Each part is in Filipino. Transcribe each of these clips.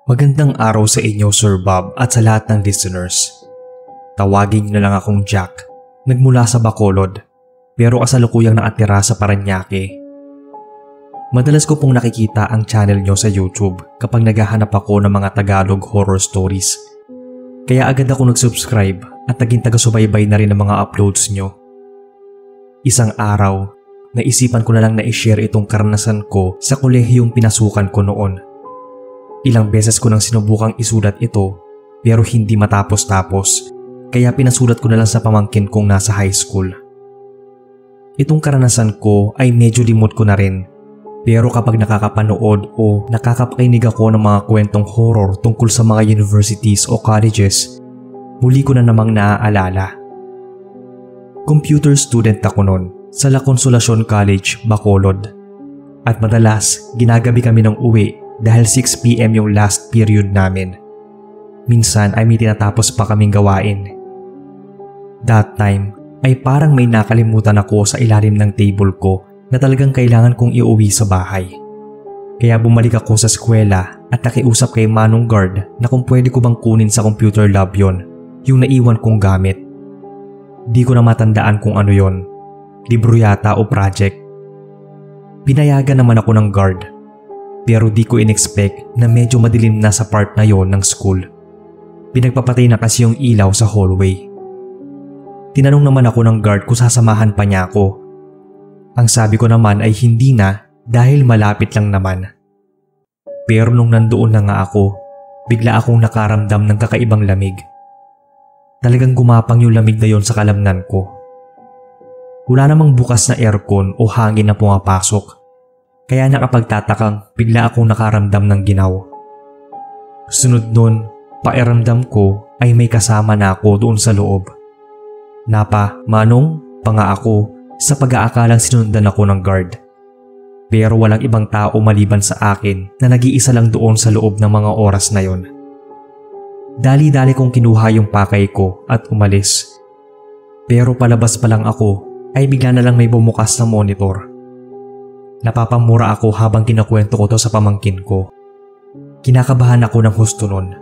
Magandang araw sa inyo, Sir Bob, at sa lahat ng listeners. Tawagin niyo na lang akong Jack, nagmula sa Bacolod, pero kasalukuyang nakatira sa Parañaque. Madalas ko pong nakikita ang channel niyo sa YouTube kapag naghahanap ako ng mga Tagalog horror stories. Kaya agad ako nag-subscribe at naging taga-subaybay na rin ang mga uploads niyo. Isang araw, naisipan ko na lang na i-share itong karanasan ko sa kolehiyong pinasukan ko noon. Ilang beses ko nang sinubukang isulat ito pero hindi matapos-tapos, kaya pinasulat ko na lang sa pamangkin kong nasa high school. Itong karanasan ko ay medyo limot ko na rin, pero kapag nakakapanood o nakakapakinig ako ng mga kwentong horror tungkol sa mga universities o colleges, muli ko na namang naaalala. Computer student ako noon sa La Consolacion College, Bacolod, at madalas ginagabi kami ng uwi dahil 6 PM yung last period namin. Minsan ay may tinatapos pa kaming gawain. That time ay parang may nakalimutan ako sa ilalim ng table ko na talagang kailangan kong iuwi sa bahay. Kaya bumalik ako sa eskwela at nakiusap kay Manong Guard na kung pwede ko bang kunin sa computer lab yon, yung naiwan kong gamit. Di ko na matandaan kung ano yon, libro yata o project. Pinayagan naman ako ng guard. Pero di ko in-expect na medyo madilim na sa part na yon ng school. Pinagpapatay na kasi yung ilaw sa hallway. Tinanong naman ako ng guard kung sasamahan pa niya ako. Ang sabi ko naman ay hindi na dahil malapit lang naman. Pero nung nandoon na nga ako, bigla akong nakaramdam ng kakaibang lamig. Talagang gumapang yung lamig na yon sa kalamnan ko. Wala namang bukas na aircon o hangin na pumapasok. Kaya nakapagtatakang bigla akong nakaramdam ng ginaw. Sunod nun, pakiramdam ko ay may kasama na ako doon sa loob. Manong, pa nga ako sa pag-aakalang sinundan ako ng guard. Pero walang ibang tao maliban sa akin na nag-iisa lang doon sa loob ng mga oras na yon. Dali-dali kong kinuha yung pakay ko at umalis. Pero palabas pa lang ako ay bigla na lang may bumukas na monitor. Napapamura ako habang kinakwento ko to sa pamangkin ko. Kinakabahan ako ng husto nun.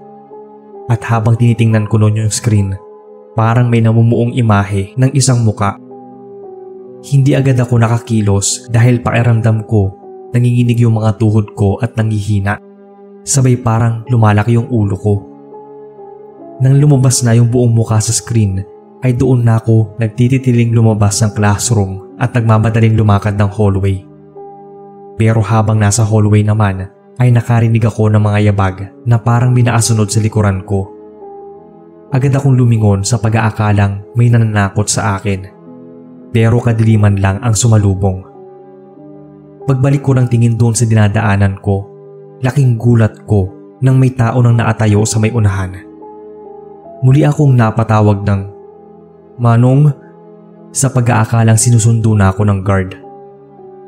At habang tinitingnan ko nun yung screen, parang may namumuong imahe ng isang muka. Hindi agad ako nakakilos dahil pakiramdam ko nanginginig yung mga tuhod ko at nangihina. Sabay parang lumalaki yung ulo ko. Nang lumabas na yung buong muka sa screen, ay doon na ako nagtititiling lumabas ng classroom at nagmamadaling lumakad ng hallway. Pero habang nasa hallway naman ay nakarinig ako ng mga yabag na parang minaasunod sa likuran ko. Agad akong lumingon sa pag-aakalang may nananakot sa akin. Pero kadiliman lang ang sumalubong. Pagbalik ko ng tingin doon sa dinadaanan ko, laking gulat ko nang may tao nang naatayo sa may unahan. Muli akong napatawag ng Manong sa pag-aakalang sinusundo na ako ng guard.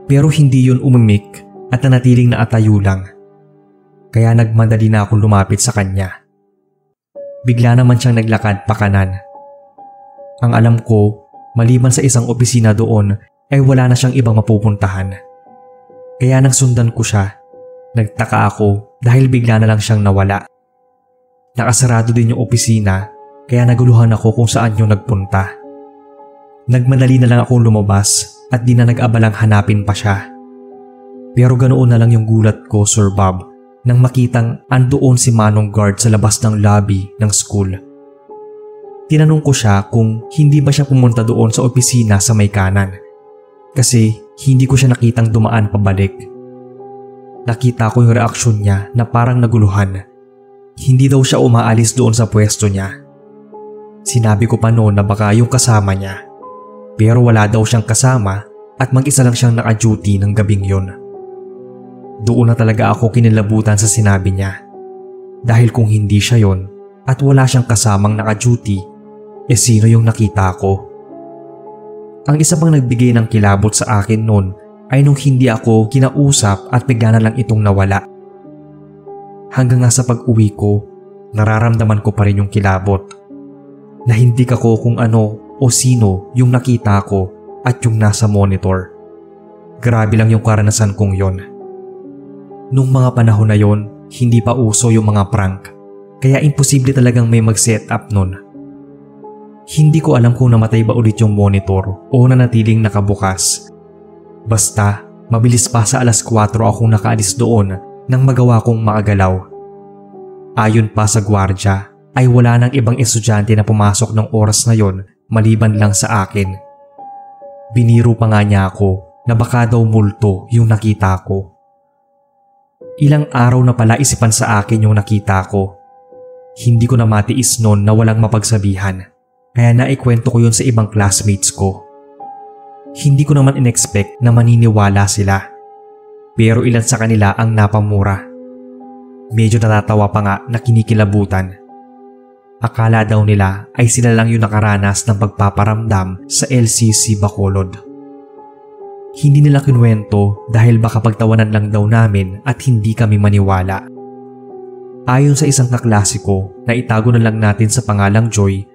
Pero hindi yun umimik at nanatiling naatayo lang. Kaya nagmadali na akong lumapit sa kanya. Bigla naman siyang naglakad pa kanan. Ang alam ko, maliban sa isang opisina doon ay wala na siyang ibang mapupuntahan. Kaya nang sundan ko siya, nagtaka ako dahil bigla na lang siyang nawala. Nakasarado din yung opisina kaya naguluhan ako kung saan yung nagpunta. Nagmadali na lang akong lumabas at di na nag-abalang hanapin pa siya. Pero ganoon na lang yung gulat ko, Sir Bob, nang makitang andoon si Manong Guard sa labas ng lobby ng school. Tinanong ko siya kung hindi ba siya pumunta doon sa opisina sa may kanan. Kasi hindi ko siya nakitang dumaan pabalik. Nakita ko yung reaksyon niya na parang naguluhan. Hindi daw siya umaalis doon sa pwesto niya. Sinabi ko pa noon na baka yung kasama niya. Pero wala daw siyang kasama at mag-isa lang siyang naka-duty ng gabing yon. Doon na talaga ako kinilabutan sa sinabi niya. Dahil kung hindi siya yon at wala siyang kasamang naka-duty, sino yung nakita ko? Ang isa pang nagbigay ng kilabot sa akin noon ay nung hindi ako kinausap at bigla na lang itong nawala. Hanggang nga sa pag-uwi ko, nararamdaman ko pa rin yung kilabot. Nahindik ako kung ano o sino yung nakita ko at yung nasa monitor. Grabe lang yung karanasan kong yon. Nung mga panahon na yon hindi pa uso yung mga prank, kaya imposible talagang may mag-set up nun. Hindi ko alam kung namatay ba ulit yung monitor o nanatiling nakabukas. Basta, mabilis pa sa alas 4 akong nakaalis doon nang magawa kong makagalaw. Ayon pa sa gwardya, ay wala nang ibang estudyante na pumasok ng oras na yon maliban lang sa akin. Biniro pa nga niya ako na baka daw multo yung nakita ko. Ilang araw na pala isipan sa akin yung nakita ko. Hindi ko na matiis noon na walang mapagsabihan, kaya naikwento ko yun sa ibang classmates ko. Hindi ko naman in-expect na maniniwala sila, pero ilan sa kanila ang napamura. Medyo natatawa pa nga na kinikilabutan. Akala daw nila ay sila lang yung nakaranas ng pagpaparamdam sa LCC Bacolod. Hindi nila kinuwento dahil baka pagtawanan lang daw namin at hindi kami maniwala. Ayon sa isang kaklase ko na itago na lang natin sa pangalang Joy,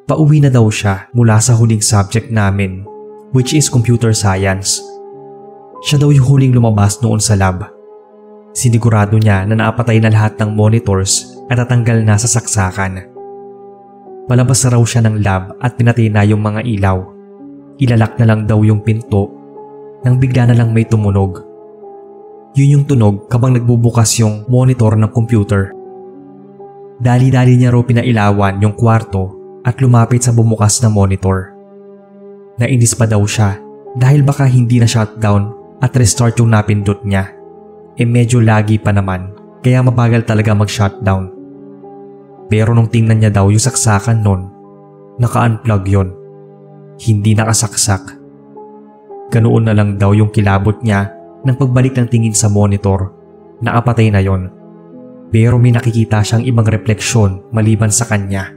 pauwi na daw siya mula sa huling subject namin, which is computer science. Siya daw yung huling lumabas noon sa lab. Sinigurado niya na naapatay na lahat ng monitors at tatanggal na sa saksakan. Palabas na raw siya ng lab at pinatay na yung mga ilaw. Ilalak na lang daw yung pinto nang bigla na lang may tumunog. Yun yung tunog kapag nagbubukas yung monitor ng computer. Dali-dali niya raw pinailawan yung kwarto at lumapit sa bumukas na monitor. Nainis pa daw siya dahil baka hindi na shutdown at restart yung napindot niya. Medyo lagi pa naman kaya mabagal talaga mag-shutdown. Pero nung tingnan niya daw yung saksakan nun, naka-unplug yon. Hindi nakasaksak. Ganoon na lang daw yung kilabot niya nang pagbalik ng tingin sa monitor. Naapatay na yon. Pero may nakikita siyang ibang refleksyon maliban sa kanya.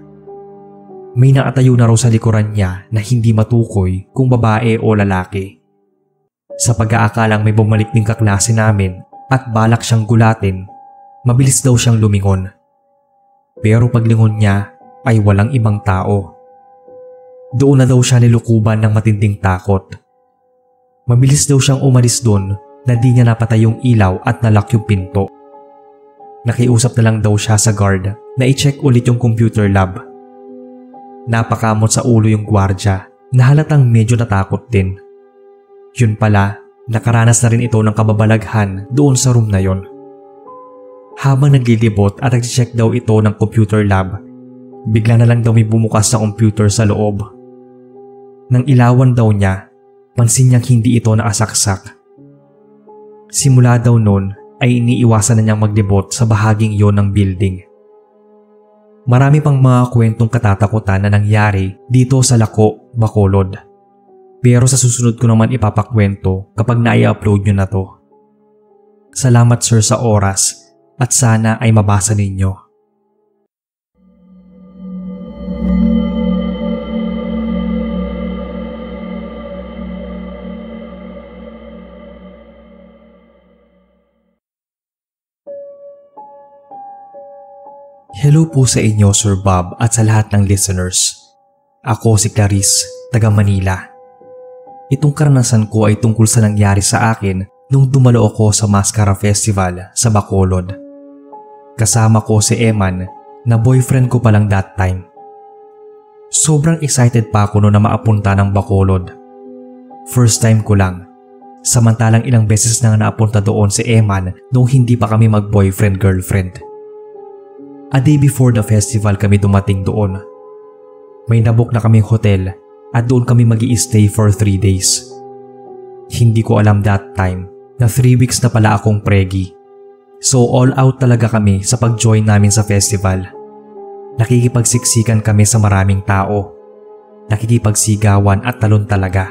May nakatayo na raw sa likuran niya na hindi matukoy kung babae o lalaki. Sa pag-aakalang may bumalik din kaklase namin at balak siyang gulatin, mabilis daw siyang lumingon. Pero paglingon niya ay walang ibang tao. Doon na daw siya nilukuban ng matinding takot. Mabilis daw siyang umalis doon na di niya napatay yung ilaw at nalock yung pinto. Nakiusap na lang daw siya sa guard na i-check ulit yung computer lab. Napakamot sa ulo yung gwardya na halatang medyo natakot din. Yun pala, nakaranas na rin ito ng kababalaghan doon sa room na yon. Habang naglilibot at nag-check daw ito ng computer lab, bigla na lang daw may bumukas na computer sa loob. Nang ilawan daw niya, pansin niyang hindi ito nakasaksak. Simula daw noon ay iniiwasan na niyang maglibot sa bahaging yon ng building. Marami pang mga kwentong katatakutan na nangyari dito sa Lako, Bacolod. Pero sa susunod ko naman ipapakwento kapag na-i-upload nyo na to. Salamat sir sa oras at sana ay mabasa ninyo. Hello po sa inyo Sir Bob at sa lahat ng listeners. Ako si Clarice, taga Manila. Itong karanasan ko ay tungkol sa nangyari sa akin nung dumalo ako sa Mascara Festival sa Bacolod. Kasama ko si Eman na boyfriend ko pa lang that time. Sobrang excited pa ako noon na maapunta ng Bacolod. First time ko lang. Samantalang ilang beses na naapunta doon si Eman nung hindi pa kami mag-boyfriend-girlfriend. A day before the festival kami dumating doon. May nabook na kaming hotel at doon kami mag-i-stay for 3 days. Hindi ko alam that time na 3 weeks na pala akong pregi. So all out talaga kami sa pag-join namin sa festival. Nakikipagsiksikan kami sa maraming tao. Nakikipagsigawan at talon talaga.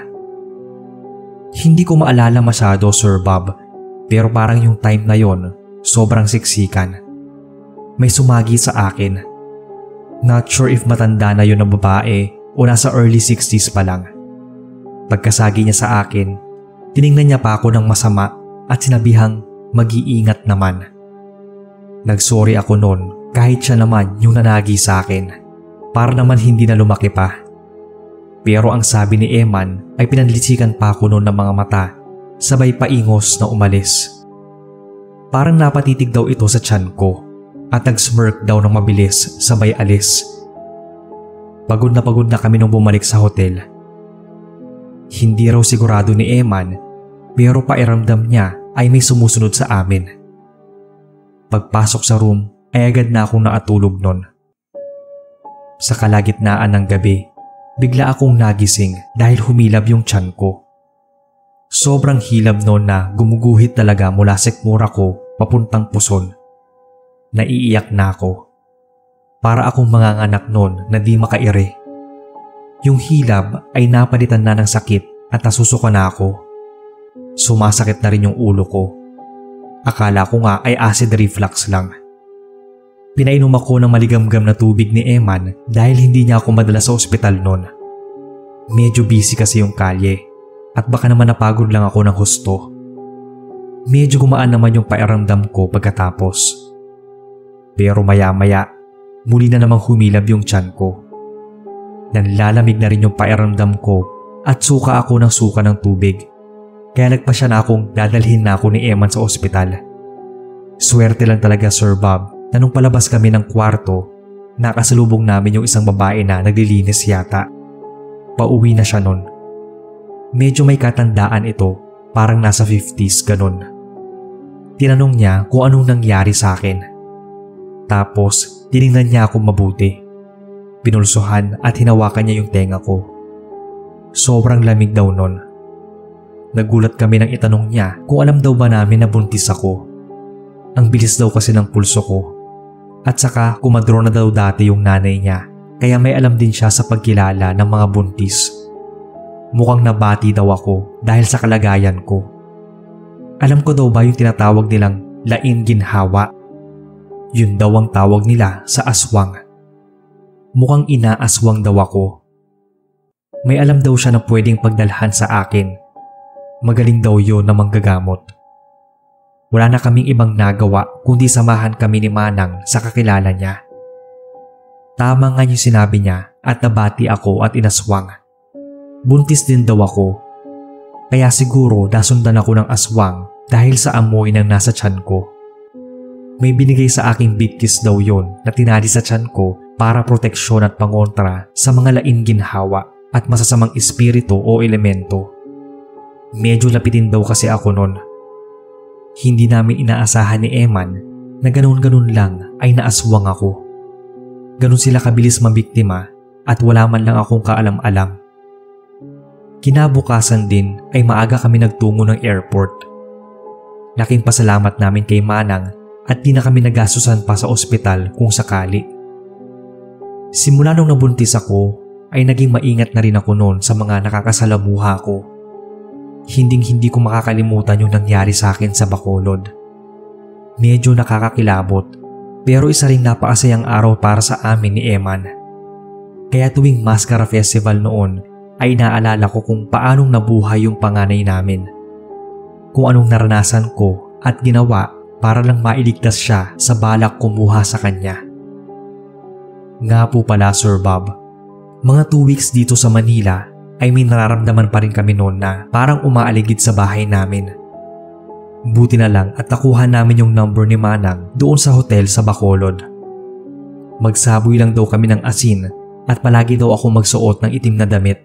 Hindi ko maalala masyado Sir Bob, pero parang yung time na yon sobrang siksikan. May sumagi sa akin. Not sure if matanda na yun na babae o nasa early 60s pa lang. Pagkasagi niya sa akin, tiningnan niya pa ako ng masama at sinabihang mag-iingat naman. Nagsorry ako noon kahit siya naman yung nanagi sa akin. Para naman hindi na lumaki pa. Pero ang sabi ni Eman ay pinanlisikan pa ako noon ng mga mata, sabay paingos na umalis. Parang napatitig daw ito sa tiyan ko at nag-smirk daw ng mabilis sabay alis. Pagod na kami nung bumalik sa hotel. Hindi raw sigurado ni Eman pero pairamdam niya ay may sumusunod sa amin. Pagpasok sa room ay agad na akong nakatulog nun. Sa kalagitnaan ng gabi, bigla akong nagising dahil humilab yung tiyan ko. Sobrang hilab noon na gumuguhit talaga mula sa sikmura ko papuntang puson. Naiiyak na ako. Para akong manganganak noon na di makaire. Yung hilab ay napalitan na ng sakit at nasusuka na ako. Sumasakit na rin yung ulo ko. Akala ko nga ay acid reflux lang. Pinainom ako ng maligamgam na tubig ni Eman dahil hindi niya ako madala sa ospital noon. Medyo busy kasi yung kalye at baka naman napagod lang ako ng husto. Medyo gumaan naman yung pakiramdam ko pagkatapos. Pero maya-maya, muli na namang humilab yung tiyan ko. Nanlalamig na rin yung pakiramdam ko at suka ako ng suka ng tubig. Kaya nagpasya na akong dadalhin na ako ni Eman sa ospital. Swerte lang talaga Sir Bob na nung palabas kami ng kwarto, nakasalubong namin yung isang babae na naglilinis yata. Pauwi na siya nun. Medyo may katandaan ito, parang nasa 50s ganun. Tinanong niya kung anong nangyari sa akin. Tapos tinignan niya ako mabuti. Pinulsuhan at hinawakan niya yung tenga ko. Sobrang lamig daw nun. Nagulat kami nang itanong niya kung alam daw ba namin na buntis ako. Ang bilis daw kasi ng pulso ko. At saka kumadro na daw dati yung nanay niya, kaya may alam din siya sa pagkilala ng mga buntis. Mukhang nabati daw ako dahil sa kalagayan ko. Alam ko daw ba yung tinatawag nilang laing ginhawa? Yun daw ang tawag nila sa aswang. Mukhang inaaswang daw ako. May alam daw siya na pwedeng pagdalhan sa akin. Magaling daw yun na manggagamot. Wala na kaming ibang nagawa kundi samahan kami ni Manang sa kakilala niya. Tama nga yung sinabi niya at nabati ako at inaswang. Buntis din daw ako. Kaya siguro nasundan ako ng aswang dahil sa amoy ng nasa tiyan ko. May binigay sa aking big kiss daw yon na tinali sa tiyan ko para proteksyon at pangontra sa mga laing ginhawa at masasamang espiritu o elemento. Medyo lapitin daw kasi ako nun. Hindi namin inaasahan ni Eman na ganun-ganun lang ay naaswang ako. Ganun sila kabilis mabiktima at wala man lang akong kaalam-alam. Kinabukasan din ay maaga kami nagtungo ng airport. Laking pasalamat namin kay Manang at di na kami nagasusan pa sa ospital kung sakali. Simula nung nabuntis ako ay naging maingat na rin ako noon sa mga nakakasalamuha ko. Hinding-hindi ko makakalimutan yung nangyari sa akin sa Bacolod. Medyo nakakakilabot pero isa ring napakasayang araw para sa amin ni Eman. Kaya tuwing Mascara Festival noon ay naalala ko kung paanong nabuhay yung panganay namin. Kung anong naranasan ko at ginawa para lang mailigtas siya sa balak kumuha sa kanya. Nga po pala Sir Bob, mga 2 weeks dito sa Manila ay may nararamdaman pa rin kami noon na parang umaaligid sa bahay namin. Buti na lang at nakuha namin yung number ni Manang doon sa hotel sa Bacolod. Magsaboy lang daw kami ng asin at palagi daw ako magsuot ng itim na damit.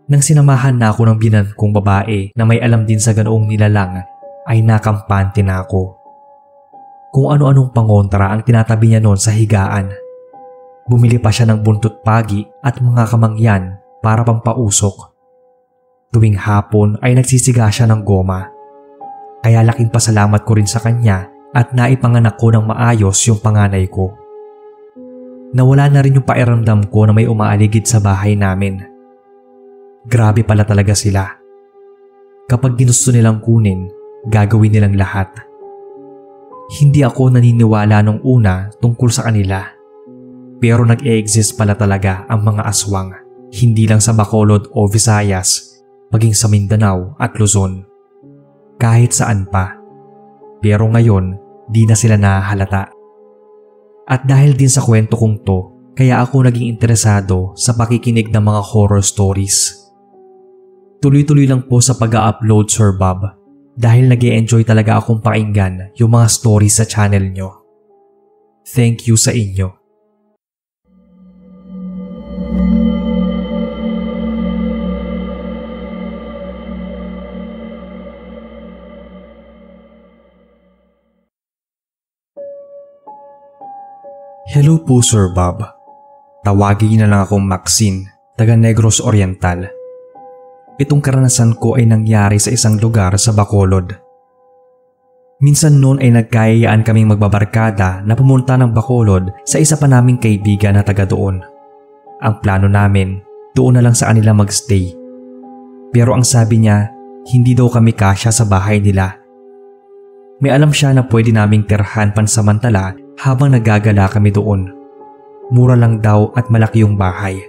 Nang sinamahan na ako ng binan kong babae na may alam din sa ganoong nilalang, ay nakampante na ako. Kung ano-anong pangontra ang tinatabi niya noon sa higaan. Bumili pa siya ng buntot pagi at mga kamangyan para pampausok. Tuwing hapon ay nagsisiga siya ng goma. Kaya laking pasalamat ko rin sa kanya at naipanganak ko ng maayos yung panganay ko. Nawala na rin yung pakiramdam ko na may umaaligid sa bahay namin. Grabe pala talaga sila. Kapag ginusto nilang kunin, gagawin nilang lahat. Hindi ako naniniwala nung una tungkol sa kanila. Pero nag-e-exist pala talaga ang mga aswang, hindi lang sa Bacolod o Visayas, maging sa Mindanao at Luzon. Kahit saan pa. Pero ngayon, di na sila nahahalata. At dahil din sa kwento kong to, kaya ako naging interesado sa pakikinig ng mga horror stories. Tuloy-tuloy lang po sa pag-upload Sir Bob. dahil nag-e-enjoy talaga akong pakinggan yung mga stories sa channel nyo. Thank you sa inyo. Hello po Sir Bob. Tawagin niyo na lang akong Maxine, taga Negros Oriental. Itong karanasan ko ay nangyari sa isang lugar sa Bacolod. Minsan noon ay nagkayayaan kaming magbabarkada na pumunta ng Bacolod sa isa pa naming kaibigan na taga doon. Ang plano namin, doon na lang sa kanila magstay. Pero ang sabi niya, hindi daw kami kasya sa bahay nila. May alam siya na pwede naming tirhan pansamantala habang nagagala kami doon. Mura lang daw at malaki yung bahay.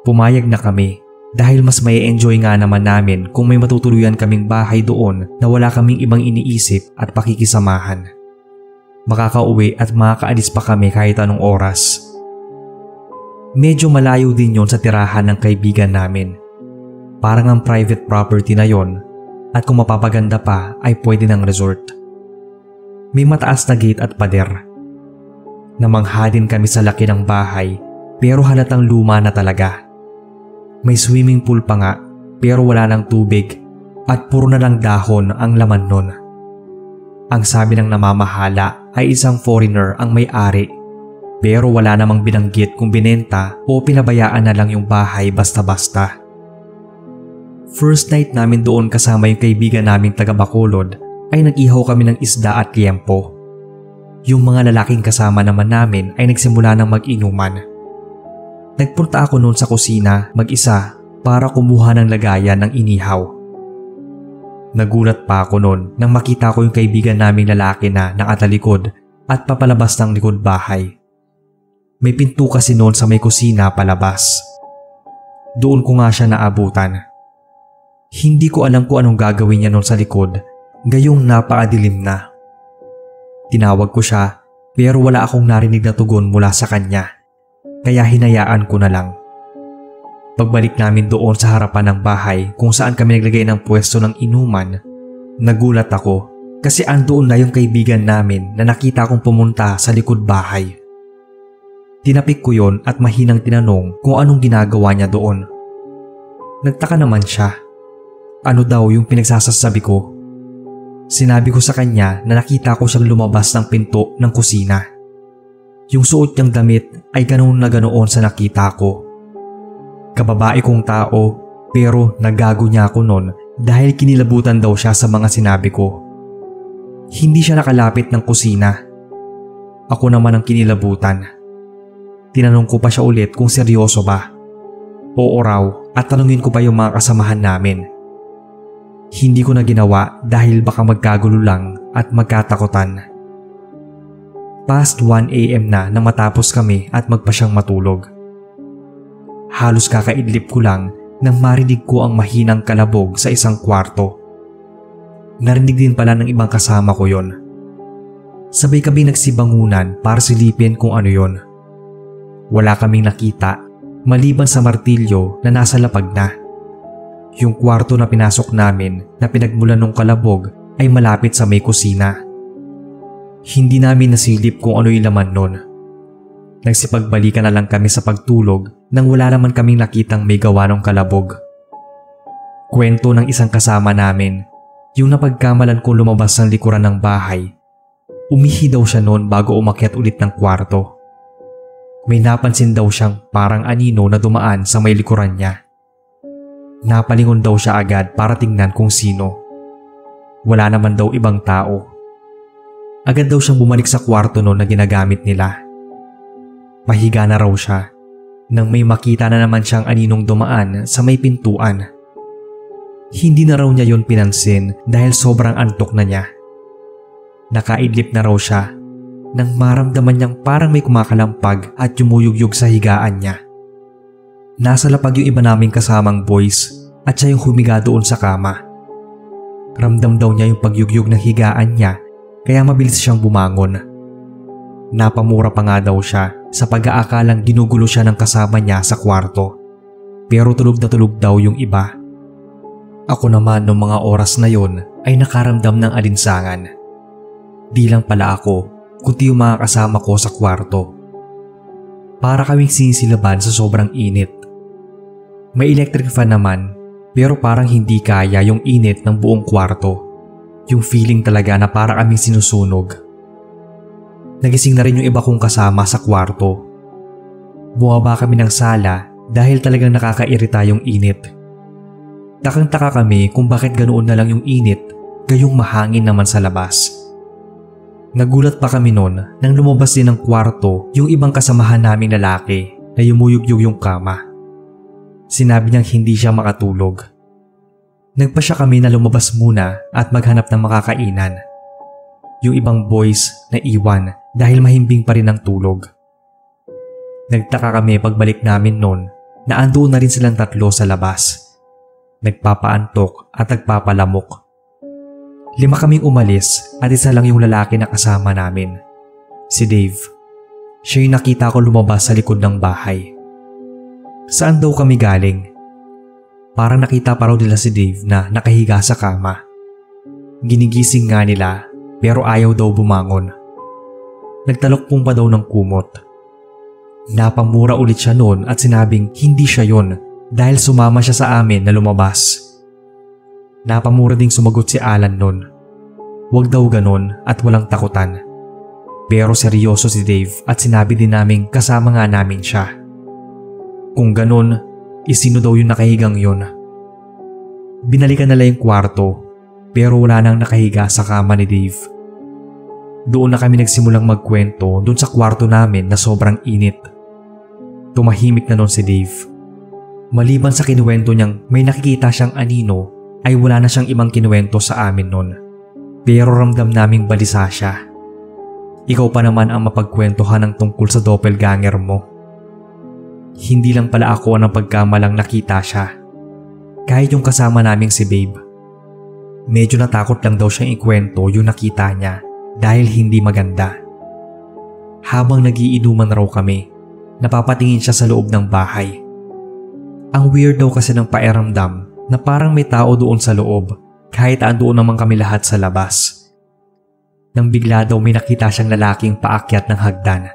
Pumayag na kami dahil mas may enjoy nga naman namin kung may matutuluyan kaming bahay doon na wala kaming ibang iniisip at pakikisamahan. Makakauwi at makakaalis pa kami kahit anong oras. Medyo malayo din yon sa tirahan ng kaibigan namin. Parang ang private property na yon at kung mapapaganda pa ay pwede ng resort. May mataas na gate at pader. Namangha din kami sa laki ng bahay pero halatang luma na talaga. May swimming pool pa nga pero wala ng tubig at puro na lang dahon ang laman nun. Ang sabi ng namamahala ay isang foreigner ang may-ari pero wala namang binanggit kung binenta o pinabayaan na lang yung bahay basta-basta. First night namin doon kasama yung kaibigan naming taga Bacolod ay nag-ihaw kami ng isda at liempo. Yung mga lalaking kasama naman namin ay nagsimula ng mag-inuman. Nagpunta ako noon sa kusina mag-isa para kumuha ng lagayan ng inihaw. Nagulat pa ako noon nang makita ko yung kaibigan naming lalaki na nakatalikod at papalabas ng likod bahay. May pinto kasi noon sa may kusina palabas. Doon ko nga siya naabutan. Hindi ko alam kung anong gagawin niya noon sa likod. Gayong napakadilim na. Tinawag ko siya pero wala akong narinig na tugon mula sa kanya. Kaya hinayaan ko na lang. Pagbalik namin doon sa harapan ng bahay kung saan kami naglagay ng pwesto ng inuman, nagulat ako kasi andoon na yung kaibigan namin na nakita kong pumunta sa likod bahay. Tinapik ko yon at mahinang tinanong kung anong ginagawa niya doon. Nagtaka naman siya. Ano daw yung pinagsasasabi ko? Sinabi ko sa kanya na nakita ko siyang lumabas ng pinto ng kusina. Yung suot niyang damit ay ganoon na ganoon sa nakita ko. Kababae kong tao pero nagago niya ako noon dahil kinilabutan daw siya sa mga sinabi ko. Hindi siya nakalapit ng kusina. Ako naman ang kinilabutan. Tinanong ko pa siya ulit kung seryoso ba. Oo raw at tanungin ko pa yung mga kasamahan namin. Hindi ko na ginawa dahil baka magkagulo lang at magkatakutan. Past 1 AM na nang matapos kami at magpasyang matulog. Halos kakaidlip ko lang nang marinig ko ang mahinang kalabog sa isang kwarto. Narinig din pala ng ibang kasama ko yon. Sabay kami nagsibangunan para silipin kung ano yon. Wala kaming nakita maliban sa martilyo na nasa lapag na. Yung kwarto na pinasok namin na pinagmulan ng kalabog ay malapit sa may kusina. Hindi namin nasilip kung ano yung laman nun. Nagsipagbalikan na lang kami sa pagtulog nang wala naman kaming nakitang may gawa ng kalabog. Kwento ng isang kasama namin, yung napagkamalan kong lumabas ng likuran ng bahay. Umihi daw siya noon bago umakyat ulit ng kwarto. May napansin daw siyang parang anino na dumaan sa may likuran niya. Napalingon daw siya agad para tingnan kung sino. Wala naman daw ibang tao. Agad daw siyang bumalik sa kwarto noon na ginagamit nila. Mahiga na raw siya nang may makita na naman siyang aninong dumaan sa may pintuan. Hindi na raw niya yon pinansin dahil sobrang antok na niya. Nakaidlip na raw siya nang maramdaman niyang parang may kumakalampag at yumuyugyug sa higaan niya. Nasa lapag yung iba naming kasamang boys at siya yung humiga doon sa kama. Ramdam daw niya yung pagyugyug ng higaan niya kaya mabilis siyang bumangon. Napamura pa nga daw siya sa pag-aakalang ginugulo siya ng kasama niya sa kwarto. Pero tulog na tulog daw yung iba. Ako naman noong mga oras na yon ay nakaramdam ng alinsangan. Di lang pala ako, kundi yung mga kasama ko sa kwarto. Para kaming sinisilaban sa sobrang init. May electric fan naman, pero parang hindi kaya yung init ng buong kwarto. Yung feeling talaga na para kaming sinusunog. Nagising na rin yung iba kong kasama sa kwarto. Bumaba kami ng sala dahil talagang nakakairita yung init. Takang-taka kami kung bakit ganoon na lang yung init, gayong mahangin naman sa labas. Nagulat pa kami noon nang lumabas din ng kwarto yung ibang kasamahan naming lalaki na yumuyugyug yung kama. Sinabi niyang hindi siya makatulog. Nagpasya kami na lumabas muna at maghanap ng makakainan. Yung ibang boys na iwan dahil mahimbing pa rin ang tulog. Nagtaka kami pagbalik namin noon na andoon na rin silang tatlo sa labas. Nagpapaantok at nagpapalamok. 5 kaming umalis at isa lang yung lalaki na kasama namin. Si Dave. Siya yung nakita ko lumabas sa likod ng bahay. Saan daw kami galing? Parang nakita pa raw nila si Dave na nakahiga sa kama. Ginigising nga nila pero ayaw daw bumangon. Nagtalokpong pa daw ng kumot. Napamura ulit siya noon at sinabing hindi siya yon dahil sumama siya sa amin na lumabas. Napamura ding sumagot si Alan noon. Huwag daw ganon at walang takutan. Pero seryoso si Dave at sinabi din naming kasama nga namin siya. Kung ganon, isino daw yung nakahigang yun. Binalikan nila yung kwarto pero wala nang nakahiga sa kama ni Dave. Doon na kami nagsimulang magkwento doon sa kwarto namin na sobrang init. Tumahimik na noon si Dave. Maliban sa kinuwento niyang may nakikita siyang anino ay wala na siyang ibang kinuwento sa amin noon. Pero ramdam naming balisa siya. Ikaw pa naman ang mapagkwentuhan ng tungkol sa doppelganger mo. Hindi lang pala ako ang pagkamalang nakita siya. Kahit yung kasama naming si Babe. Medyo natakot lang daw siyang ikwento yung nakita niya dahil hindi maganda. Habang nagiinuman raw kami, napapatingin siya sa loob ng bahay. Ang weird daw kasi ng pakiramdam na parang may tao doon sa loob kahit andoon naman kami lahat sa labas. Nang bigla daw may nakita siyang lalaking paakyat ng hagdan.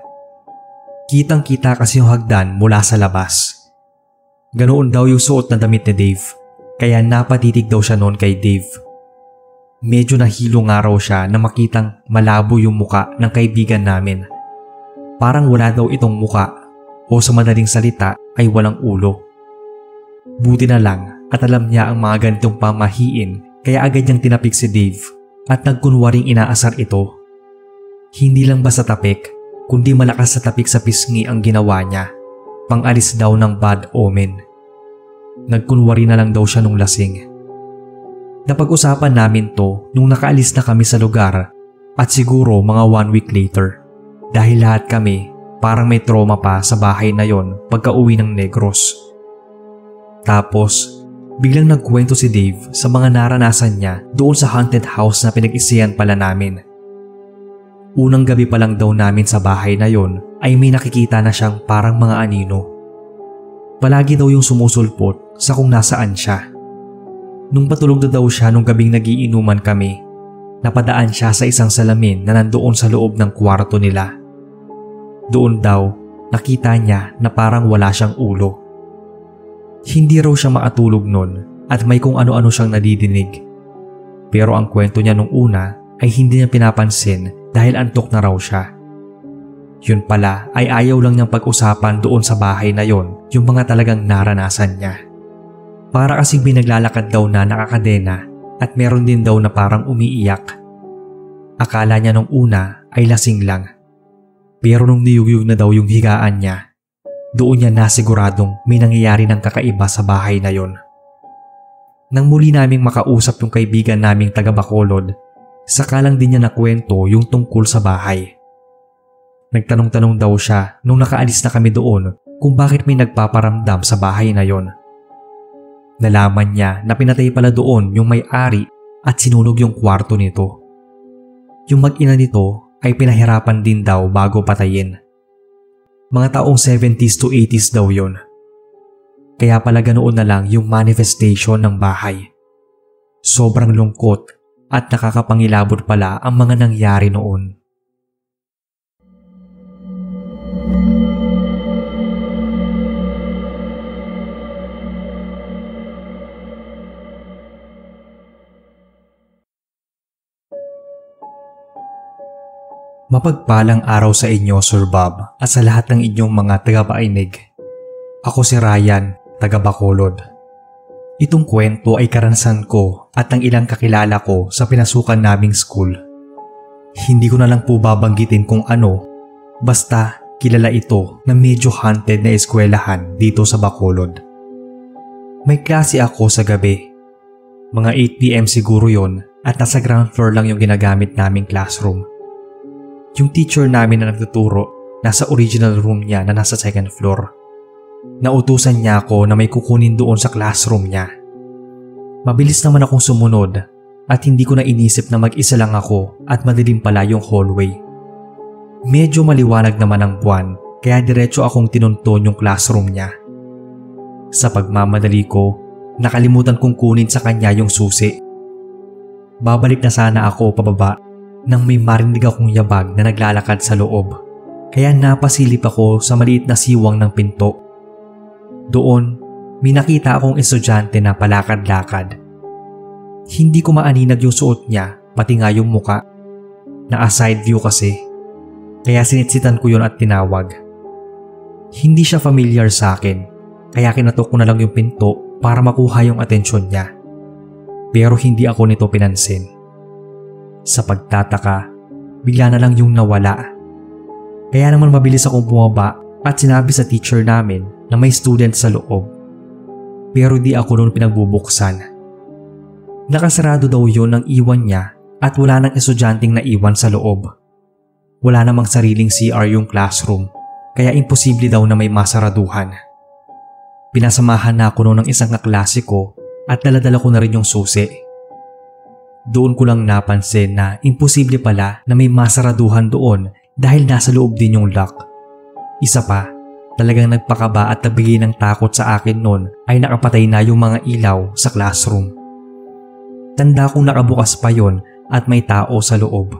Kitang-kita kasi yung hagdan mula sa labas. Ganoon daw yung suot na damit ni Dave, kaya napatitig daw siya noon kay Dave. Medyo nahilo nga raw siya na makitang malabo yung muka ng kaibigan namin. Parang wala daw itong muka o sa madaling salita ay walang ulo. Buti na lang at alam niya ang mga ganitong pamahiin kaya agad niyang tinapik si Dave at nagkunwaring inaasar ito. Hindi lang basta tapik, kundi malakas sa tapik sa pisngi ang ginawa niya, pang-alis daw ng bad omen. Nagkunwari na lang daw siya nung lasing. Napag-usapan namin to nung nakaalis na kami sa lugar at siguro mga 1 week later dahil lahat kami parang may trauma pa sa bahay na yon pagka-uwi ng Negros. Tapos, biglang nagkwento si Dave sa mga naranasan niya doon sa haunted house na pinag-isihan pala namin. Unang gabi pa lang daw namin sa bahay na yon ay may nakikita na siyang parang mga anino. Palagi daw yung sumusulpot sa kung nasaan siya. Nung patulog na daw siya nung gabing nagiinuman kami, napadaan siya sa isang salamin na nandoon sa loob ng kwarto nila. Doon daw, nakita niya na parang wala siyang ulo. Hindi raw siya makatulog nun at may kung ano-ano siyang nadidinig. Pero ang kwento niya nung una ay hindi niya pinapansin dahil antok na raw siya. Yun pala ay ayaw lang niyang pag-usapan doon sa bahay na yon yung mga talagang naranasan niya. Para kasing binaglalakad daw na nakakadena at meron din daw na parang umiiyak. Akala niya nung una ay lasing lang. Pero nung niyugyug na daw yung higaan niya, doon niya nasiguradong may nangyayari ng kakaiba sa bahay na yon. Nang muli naming makausap yung kaibigan naming taga Bacolod, saka lang din niya nakwento yung tungkol sa bahay. Nagtanong-tanong daw siya nung nakaalis na kami doon kung bakit may nagpaparamdam sa bahay na yon. Nalaman niya na pinatay pala doon yung may-ari at sinunog yung kwarto nito. Yung mag-ina nito ay pinahirapan din daw bago patayin. Mga taong 70s to 80s daw yon. Kaya pala ganoon na lang yung manifestation ng bahay. Sobrang lungkot at nakakapangilabot pala ang mga nangyari noon. Mapagpalang araw sa inyo, Sir Bob, at sa lahat ng inyong mga tagapainig. Ako si Ryan, taga Bacolod. Itong kwento ay karanasan ko at ng ilang kakilala ko sa pinasukan naming school. Hindi ko na lang po babanggitin kung ano, basta kilala ito na medyo haunted na eskwelahan dito sa Bacolod. May klase ako sa gabi. Mga 8 PM siguro yon at nasa ground floor lang yung ginagamit naming classroom. Yung teacher namin na nagtuturo, nasa original room niya na nasa second floor. Nautusan niya ako na may kukunin doon sa classroom niya. Mabilis naman akong sumunod at hindi ko na inisip na mag-isa lang ako at madilim pala yung hallway. Medyo maliwanag naman ang buwan kaya diretso akong tinunton yung classroom niya. Sa pagmamadali ko, nakalimutan kong kunin sa kanya yung susi. Babalik na sana ako pababa nang may marinig akong yabag na naglalakad sa loob, kaya napasilip ako sa maliit na siwang ng pinto. Doon, may nakita akong estudyante na palakad-lakad. Hindi ko maaninag yung suot niya, pati nga yung muka. Naka-side view kasi, kaya sinitsitan ko yon at tinawag. Hindi siya familiar sa akin, kaya kinatok ko na lang yung pinto para makuha yung atensyon niya. Pero hindi ako nito pinansin. Sa pagtataka, bigla na lang yung nawala. Kaya naman mabilis akong bumaba at sinabi sa teacher namin na may student sa loob. Pero di ako noon pinagbubuksan. Nakasarado daw yon ng iwan niya at wala nang estudyanteng naiwan sa loob. Wala namang sariling CR yung classroom, kaya imposible daw na may masaraduhan. Pinasamahan na ako noon ng isang kaklase ko at daladala ko na rin yung susi. Doon ko lang napansin na imposible pala na may masaraduhan doon dahil nasa loob din yung lock. Isa pa, talagang nagpakaba at nagbigay ng takot sa akin noon ay nakapatay na yung mga ilaw sa classroom. Tanda kong nakabukas pa yon at may tao sa loob.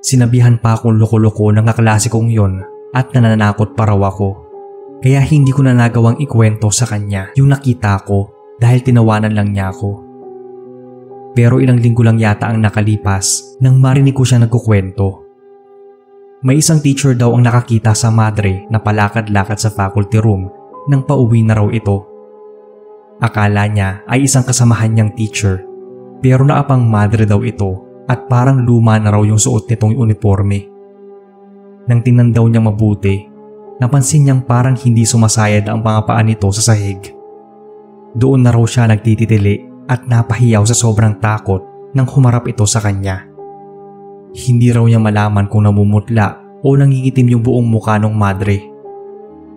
Sinabihan pa akong loko-loko ng kaklase kong yon at nananakot pa raw ako. Kaya hindi ko na nagawang ikwento sa kanya yung nakita ko dahil tinawanan lang niya ako. Pero ilang linggo lang yata ang nakalipas nang marinig ko siya nagkukwento. May isang teacher daw ang nakakita sa madre na palakad-lakad sa faculty room nang pauwi na raw ito. Akala niya ay isang kasamahan niyang teacher, pero naapang madre daw ito at parang luma na raw yung suot nitong uniforme. Nang tingnan daw niyang mabuti, napansin niyang parang hindi sumasayad ang mga paa nito sa sahig. Doon na raw siya nagtititili at napahiyaw sa sobrang takot nang humarap ito sa kanya. Hindi raw niya malaman kung namumutla o nangingitim yung buong mukha ng madre.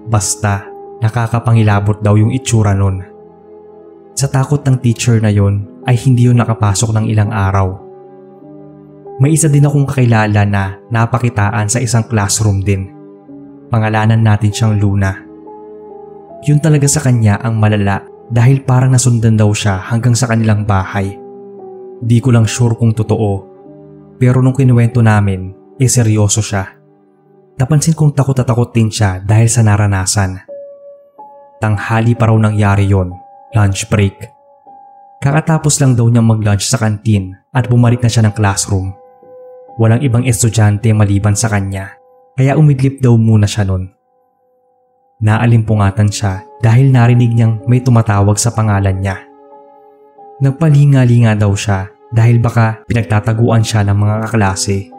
Basta nakakapangilabot daw yung itsura nun. Sa takot ng teacher na yon ay hindi yun nakapasok ng ilang araw. May isa din akong kakilala na napakitaan sa isang classroom din. Pangalanan natin siyang Luna. Yun talaga sa kanya ang malala dahil parang nasundan daw siya hanggang sa kanilang bahay. Di ko lang sure kung totoo, pero nung kinuwento namin, seryoso siya. Napansin kong takot at takot din siya dahil sa naranasan. Tanghali pa raw nangyari yon, lunch break. Kakatapos lang daw niyang mag-lunch sa kantin at bumalik na siya ng classroom. Walang ibang estudyante maliban sa kanya, kaya umidlip daw muna siya nun. Naalimpungatan siya dahil narinig niyang may tumatawag sa pangalan niya. Nagpalinga-linga daw siya dahil baka pinagtataguan siya ng mga kaklase.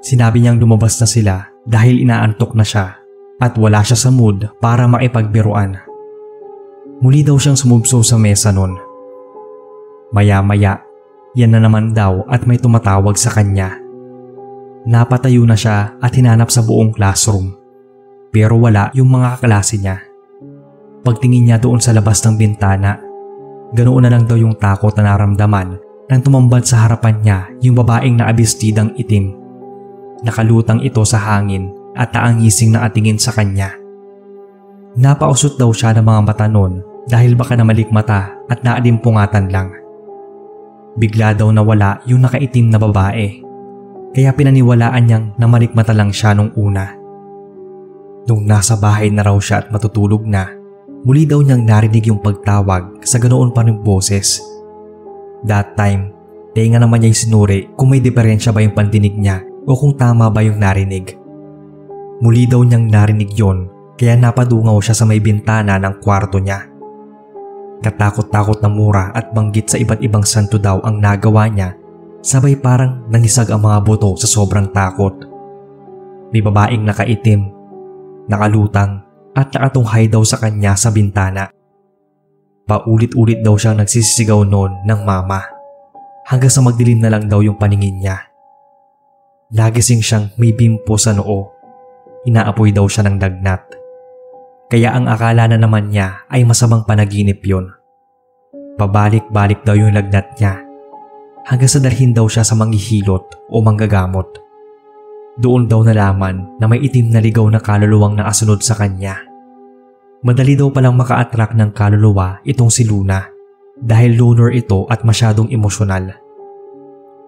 Sinabi niyang lumabas na sila dahil inaantok na siya at wala siya sa mood para makipagbiruan. Muli daw siyang sumubso sa mesa nun. Maya-maya, yan na naman daw at may tumatawag sa kanya. Napatayo na siya at hinanap sa buong classroom. Pero wala yung mga kaklase niya. Pagtingin niya doon sa labas ng bintana, ganoon na lang daw yung takot na naramdaman nang tumambad sa harapan niya yung babaeng naabistidang itim. Nakalutang ito sa hangin at naangising na atingin sa kanya. Napausot daw siya ng mga mata noon dahil baka namalik mata at naalimpungatan lang. Bigla daw nawala yung nakaitim na babae. Kaya pinaniwalaan niyang namalikmata lang siya nung una. Nung nasa bahay na raw siya at matutulog na, muli daw niyang narinig yung pagtawag sa ganoon pa ring boses. That time, tenga naman niya yung sinuri kung may diferensya ba yung pandinig niya o kung tama ba yung narinig. Muli daw niyang narinig yon, kaya napadungaw siya sa may bintana ng kwarto niya. Katakot-takot na mura at banggit sa iba't ibang santo daw ang nagawa niya, sabay parang nanisag ang mga buto sa sobrang takot. May babaeng nakaitim, nakalutang at nakatunghay daw sa kanya sa bintana. Paulit-ulit daw siyang nagsisisigaw noon ng mama, hanggang sa magdilim na lang daw yung paningin niya. Lagising siyang may bimpo sa noo, inaapoy daw siya ng dagnat. Kaya ang akala na naman niya ay masamang panaginip yon. Pabalik-balik daw yung lagnat niya, hanggang sa dalhin daw siya sa manghihilot o manggagamot. Doon daw nalaman na may itim na ligaw na kaluluwang nakasunod sa kanya. Madali daw palang maka-attract ng kaluluwa itong si Luna dahil loner ito at masyadong emosyonal.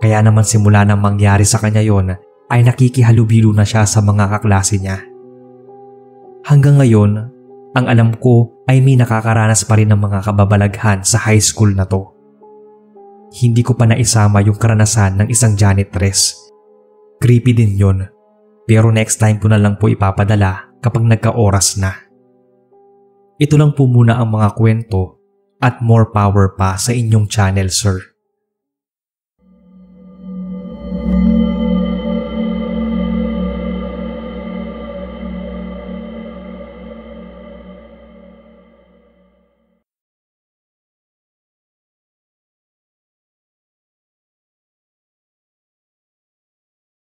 Kaya naman simula nang mangyari sa kanya yon ay nakikihalubilo na siya sa mga kaklase niya. Hanggang ngayon, ang alam ko ay may nakakaranas pa rin ng mga kababalaghan sa high school na to. Hindi ko pa naisama yung karanasan ng isang janitress. Creepy din yon, pero next time ko na lang po ipapadala kapag nagka-oras na. Ito lang po muna ang mga kwento at more power pa sa inyong channel, sir.